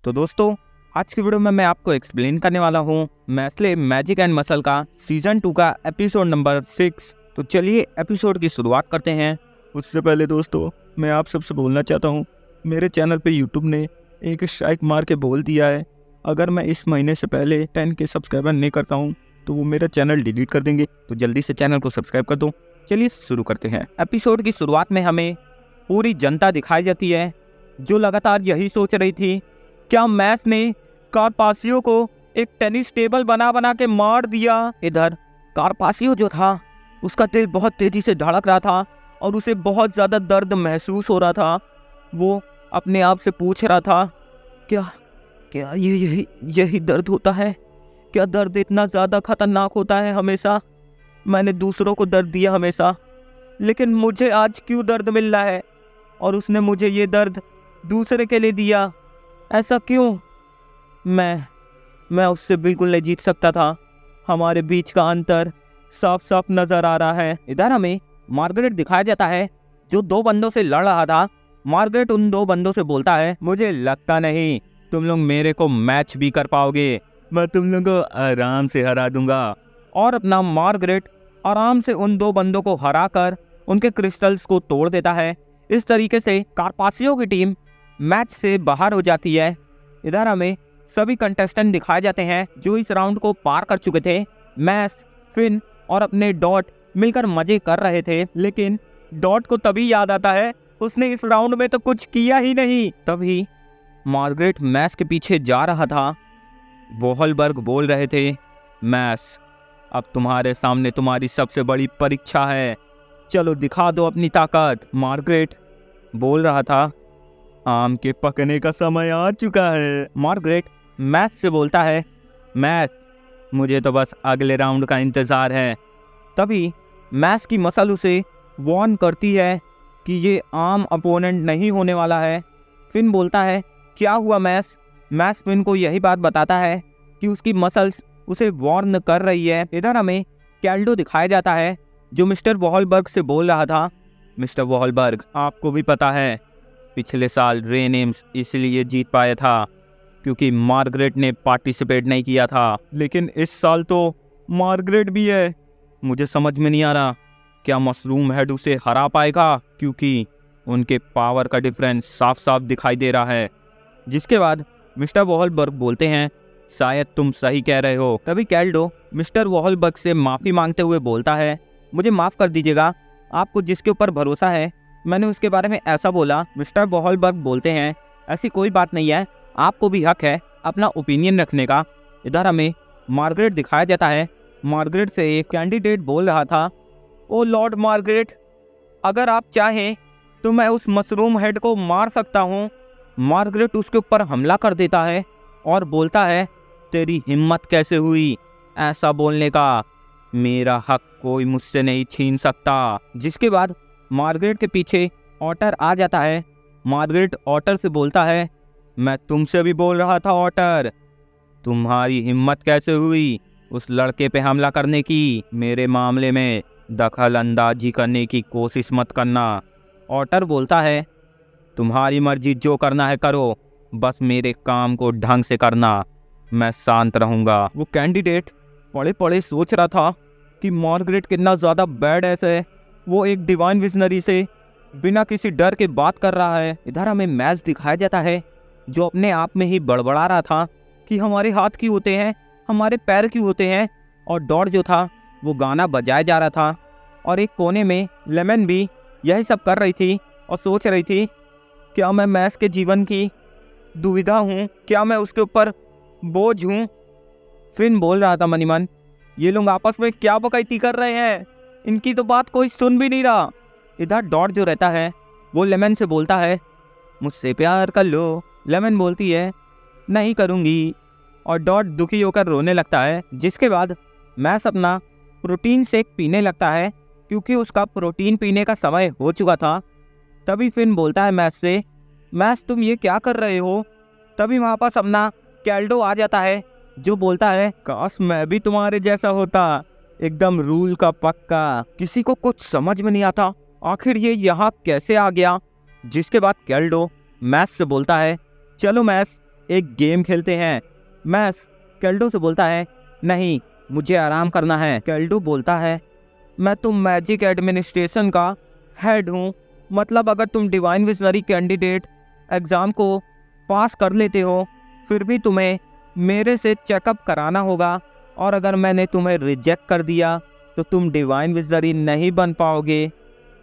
तो दोस्तों, आज की वीडियो में मैं आपको एक्सप्लेन करने वाला हूँ नेस्ले मैजिक एंड मसल का सीजन 2 का एपिसोड नंबर 6। तो चलिए एपिसोड की शुरुआत करते हैं। उससे पहले दोस्तों, मैं आप सबसे बोलना चाहता हूँ, मेरे चैनल पे यूट्यूब ने एक स्ट्राइक मार के बोल दिया है, अगर मैं इस महीने से पहले 10 के सब्सक्राइबर नहीं करता हूँ तो वो मेरा चैनल डिलीट कर देंगे। तो जल्दी से चैनल को सब्सक्राइब कर दो। चलिए शुरू करते हैं। एपिसोड की शुरुआत में हमें पूरी जनता दिखाई जाती है जो लगातार यही सोच रही थी, क्या मैक्स ने कार्पासियो को एक टेनिस टेबल बना बना के मार दिया। इधर कार्पासियो जो था उसका दिल बहुत तेजी से धड़क रहा था और उसे बहुत ज़्यादा दर्द महसूस हो रहा था। वो अपने आप से पूछ रहा था, क्या क्या ये यही दर्द होता है? क्या दर्द इतना ज़्यादा खतरनाक होता है? हमेशा मैंने दूसरों को दर्द दिया हमेशा, लेकिन मुझे आज क्यों दर्द मिल रहा है? और उसने मुझे ये दर्द दूसरे के लिए दिया, ऐसा क्यों? मैं उससे बिल्कुल नहीं जीत सकता था। हमारे बीच का अंतर साफ साफ नजर आ रहा है। इधर हमें मार्गरेट दिखाया जाता है जो दो बंदों से लड़ रहा था। मार्गरेट उन दो बंदों से बोलता है, मुझे लगता नहीं तुम लोग मेरे को मैच भी कर पाओगे, मैं तुम लोगों को आराम से हरा दूंगा। और अपना मार्गरेट आराम से उन दो बंदों को हरा कर उनके क्रिस्टल्स को तोड़ देता है। इस तरीके से कार्पासियो की टीम मैच से बाहर हो जाती है। इधर हमें सभी कंटेस्टेंट दिखाए जाते हैं जो इस राउंड को पार कर चुके थे। मैक्स, फिन और अपने डॉट मिलकर मजे कर रहे थे, लेकिन डॉट को तभी याद आता है उसने इस राउंड में तो कुछ किया ही नहीं। तभी मार्गरेट मैक्स के पीछे जा रहा था। वोहलबर्ग बोल रहे थे, मैक्स, अब तुम्हारे सामने तुम्हारी सबसे बड़ी परीक्षा है, चलो दिखा दो अपनी ताकत। मार्गरेट बोल रहा था, आम के पकने का समय आ चुका है। मार्गरेट मैक्स से बोलता है, मैक्स, मुझे तो बस अगले राउंड का इंतज़ार है। तभी मैक्स की मसल उसे वार्न करती है कि ये आम अपोनेंट नहीं होने वाला है। फिन बोलता है, क्या हुआ मैक्स? मैक्स फिन को यही बात बताता है कि उसकी मसल्स उसे वार्न कर रही है। इधर हमें कैल्डो दिखाया जाता है जो मिस्टर वॉलबर्ग से बोल रहा था, मिस्टर वॉलबर्ग, आपको भी पता है पिछले साल रेनेम्स इसलिए जीत पाया था क्योंकि मार्गरेट ने पार्टिसिपेट नहीं किया था, लेकिन इस साल तो मार्गरेट भी है। मुझे समझ में नहीं आ रहा क्या मशरूम हेड उसे हरा पाएगा, क्योंकि उनके पावर का डिफरेंस साफ साफ दिखाई दे रहा है। जिसके बाद मिस्टर वॉलबर्ग बोलते हैं, शायद तुम सही कह रहे हो। तभी कैल्डो मिस्टर वॉलबर्ग से माफ़ी मांगते हुए बोलता है, मुझे माफ़ कर दीजिएगा, आपको जिसके ऊपर भरोसा है मैंने उसके बारे में ऐसा बोला। मिस्टर वॉलबर्ग बोलते हैं, ऐसी कोई बात नहीं है, आपको भी हक है अपना ओपिनियन रखने का। इधर हमें मार्गरेट दिखाया जाता है। मार्गरेट से एक कैंडिडेट बोल रहा था, ओ लॉर्ड मार्गरेट, अगर आप चाहें तो मैं उस मशरूम हेड को मार सकता हूँ। मार्गरेट उसके ऊपर हमला कर देता है और बोलता है, तेरी हिम्मत कैसे हुई ऐसा बोलने का? मेरा हक कोई मुझसे नहीं छीन सकता। जिसके बाद मार्गरेट के पीछे ऑटर आ जाता है। मार्गरेट ऑटर से बोलता है, मैं तुमसे भी बोल रहा था ऑटर, तुम्हारी हिम्मत कैसे हुई उस लड़के पे हमला करने की? मेरे मामले में दखल अंदाजी करने की कोशिश मत करना। ऑटर बोलता है, तुम्हारी मर्जी, जो करना है करो, बस मेरे काम को ढंग से करना, मैं शांत रहूँगा। वो कैंडिडेट पड़े पड़े सोच रहा था कि मार्गरेट कितना ज़्यादा बैड है। वो एक डिवाइन विजनरी से बिना किसी डर के बात कर रहा है। इधर हमें मैच दिखाया जाता है जो अपने आप में ही बड़बड़ा रहा था कि हमारे हाथ क्यों होते हैं, हमारे पैर क्यों होते हैं। और डॉट जो था वो गाना बजाया जा रहा था और एक कोने में लेमन भी यही सब कर रही थी और सोच रही थी, क्या मैं मैक्स के जीवन की दुविधा हूँ, क्या मैं उसके ऊपर बोझ हूँ? फिन बोल रहा था मनी मन, ये लोग आपस में क्या बकैती कर रहे हैं, इनकी तो बात कोई सुन भी नहीं रहा। इधर डॉट जो रहता है वो लेमन से बोलता है, मुझसे प्यार कर लो। लेमन बोलती है, नहीं करूँगी, और डॉट दुखी होकर रोने लगता है। जिसके बाद मैक्स अपना प्रोटीन शेक पीने लगता है क्योंकि उसका प्रोटीन पीने का समय हो चुका था। तभी फिन बोलता है मैक्स से, मैक्स तुम ये क्या कर रहे हो? तभी वहाँ पास अपना कैल्डो आ जाता है जो बोलता है, काश मैं भी तुम्हारे जैसा होता, एकदम रूल का पक्का। किसी को कुछ समझ में नहीं आता आखिर ये यहाँ कैसे आ गया। जिसके बाद कैल्डो मैक्स से बोलता है, चलो मैक्स, एक गेम खेलते हैं। मैस केल्डो से बोलता है, नहीं मुझे आराम करना है। केल्डो बोलता है, मैं तो मैजिक एडमिनिस्ट्रेशन का हेड हूँ, मतलब अगर तुम डिवाइन विजनरी कैंडिडेट एग्ज़ाम को पास कर लेते हो फिर भी तुम्हें मेरे से चेकअप कराना होगा, और अगर मैंने तुम्हें रिजेक्ट कर दिया तो तुम डिवाइन विजनरी नहीं बन पाओगे।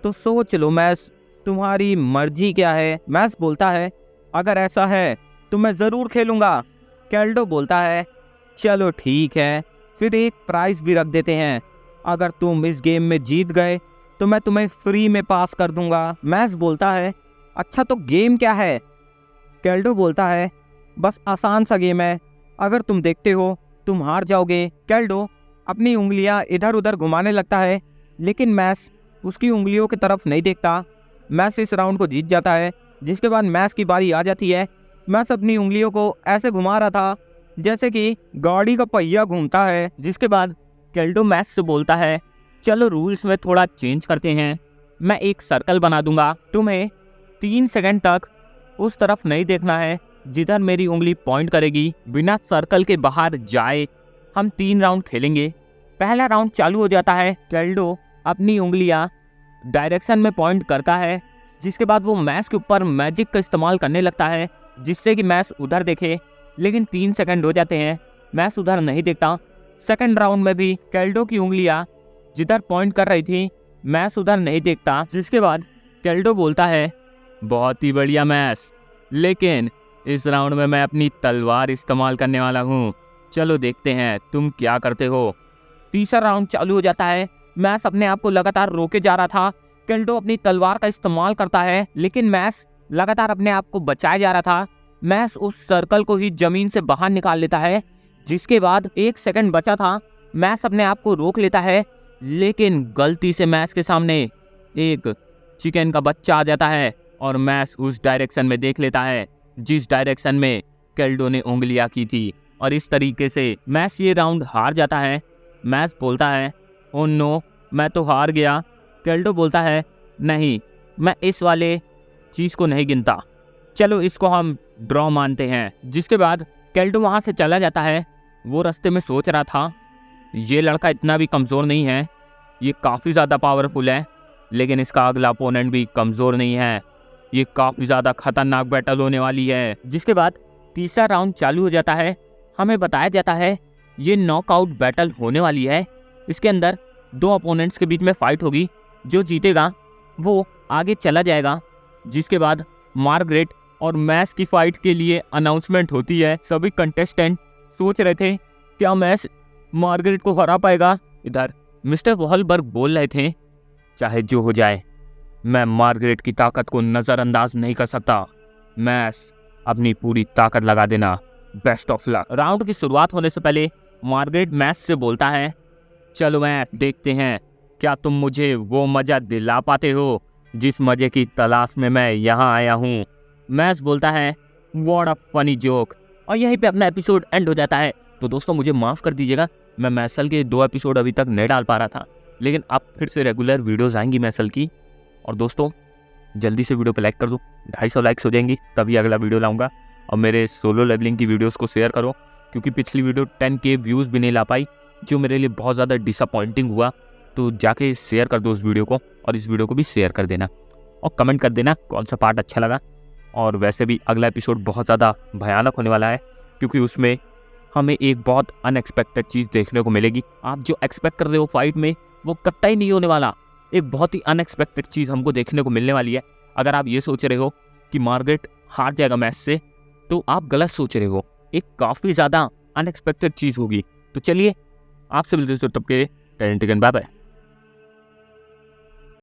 तो सोच लो मैस, तुम्हारी मर्जी क्या है। मैस बोलता है, अगर ऐसा है तो मैं ज़रूर खेलूँगा। केल्डो बोलता है, चलो ठीक है, फिर एक प्राइज़ भी रख देते हैं। अगर तुम इस गेम में जीत गए तो मैं तुम्हें फ्री में पास कर दूंगा। मैस बोलता है, अच्छा तो गेम क्या है। केल्डो बोलता है, बस आसान सा गेम है, अगर तुम देखते हो तुम हार जाओगे। केल्डो अपनी उंगलियां इधर उधर घुमाने लगता है, लेकिन मैस उसकी उंगलियों की तरफ नहीं देखता। मैस इस राउंड को जीत जाता है। जिसके बाद मैस की बारी आ जाती है। मैस अपनी उंगलियों को ऐसे घुमा रहा था जैसे कि गाड़ी का पहिया घूमता है। जिसके बाद केल्डो मैस से बोलता है, चलो रूल्स में थोड़ा चेंज करते हैं, मैं एक सर्कल बना दूंगा, तुम्हें 3 सेकंड तक उस तरफ नहीं देखना है जिधर मेरी उंगली पॉइंट करेगी। बिना सर्कल के बाहर जाए हम 3 राउंड खेलेंगे। पहला राउंड चालू हो जाता है। केल्डो अपनी उंगलियां डायरेक्शन में पॉइंट करता है, जिसके बाद वो मैस के ऊपर मैजिक का इस्तेमाल करने लगता है जिससे कि मैस उधर देखे, लेकिन 3 सेकंड हो जाते हैं, मैस उधर नहीं देखता। सेकंड राउंड में भी केल्डो की उंगलियां जिधर पॉइंट कर रही थी मैस उधर नहीं देखता। जिसके बाद केल्डो बोलता है, बहुत ही बढ़िया मैस, लेकिन इस राउंड में मैं अपनी तलवार इस्तेमाल करने वाला हूँ, चलो देखते हैं तुम क्या करते हो। तीसरा राउंड चालू हो जाता है। मैस अपने आप को लगातार रोके जा रहा था। केल्डो अपनी तलवार का इस्तेमाल करता है, लेकिन मैस लगातार अपने आप को बचाए जा रहा था। मैस उस सर्कल को ही जमीन से बाहर निकाल लेता है। जिसके बाद 1 सेकंड बचा था, मैस अपने आप को रोक लेता है, लेकिन गलती से मैस के सामने एक चिकन का बच्चा आ जाता है और मैस उस डायरेक्शन में देख लेता है जिस डायरेक्शन में केल्डो ने उंगलियां की थी, और इस तरीके से मैस ये राउंड हार जाता है। मैस बोलता है, ओह नो, मैं तो हार गया। केल्डो बोलता है, नहीं, मैं इस वाले चीज़ को नहीं गिनता, चलो इसको हम ड्रॉ मानते हैं। जिसके बाद केल्डो वहाँ से चला जाता है। वो रास्ते में सोच रहा था, ये लड़का इतना भी कमज़ोर नहीं है, ये काफ़ी ज़्यादा पावरफुल है, लेकिन इसका अगला अपोनेंट भी कमज़ोर नहीं है, ये काफ़ी ज़्यादा खतरनाक बैटल होने वाली है। जिसके बाद तीसरा राउंड चालू हो जाता है। हमें बताया जाता है ये नॉकआउट बैटल होने वाली है। इसके अंदर 2 अपोनेंट्स के बीच में फाइट होगी, जो जीतेगा वो आगे चला जाएगा। जिसके बाद मार्गरेट और मैस की फाइट के लिए अनाउंसमेंट होती है। सभी कंटेस्टेंट सोच रहे थे क्या मैस मार्गरेट को हरा पाएगा। इधर मिस्टर वॉलबर्ग बोल रहे थे, चाहे जो हो जाए मैं मार्गरेट की ताकत को नज़रअंदाज नहीं कर सकता, मैस अपनी पूरी ताकत लगा देना, बेस्ट ऑफ लक। राउंड की शुरुआत होने से पहले मार्गरेट मैस से बोलता है, चलो मैस देखते हैं क्या तुम मुझे वो मज़ा दिला पाते हो जिस मज़े की तलाश में मैं यहाँ आया हूँ। मैस बोलता है, व्हाट अ फनी जोक। और यहीं पे अपना एपिसोड एंड हो जाता है। तो दोस्तों मुझे माफ़ कर दीजिएगा, मैं मैसल के 2 एपिसोड अभी तक नहीं डाल पा रहा था, लेकिन अब फिर से रेगुलर वीडियोज़ आएंगी मैसल की। और दोस्तों जल्दी से वीडियो पे लाइक कर दो, 250 लाइक्स हो जाएंगी तभी अगला वीडियो लाऊंगा। और मेरे सोलो लेवलिंग की वीडियोस को शेयर करो, क्योंकि पिछली वीडियो 10K व्यूज़ भी नहीं ला पाई, जो मेरे लिए बहुत ज़्यादा डिसअपॉइंटिंग हुआ। तो जाके शेयर कर दो उस वीडियो को, और इस वीडियो को भी शेयर कर देना, और कमेंट कर देना कौन सा पार्ट अच्छा लगा। और वैसे भी अगला एपिसोड बहुत ज़्यादा भयानक होने वाला है, क्योंकि उसमें हमें एक बहुत अनएक्सपेक्टेड चीज़ देखने को मिलेगी। आप जो एक्सपेक्ट कर रहे हो फाइट में वो कतई नहीं होने वाला, एक बहुत ही अनएक्सपेक्टेड चीज़ हमको देखने को मिलने वाली है। अगर आप ये सोच रहे हो कि मार्गरेट हार जाएगा मैच से, तो आप गलत सोच रहे हो, एक काफ़ी ज़्यादा अनएक्सपेक्टेड चीज़ होगी। तो चलिए आपसे मिलते हैं तब के बाय बाय।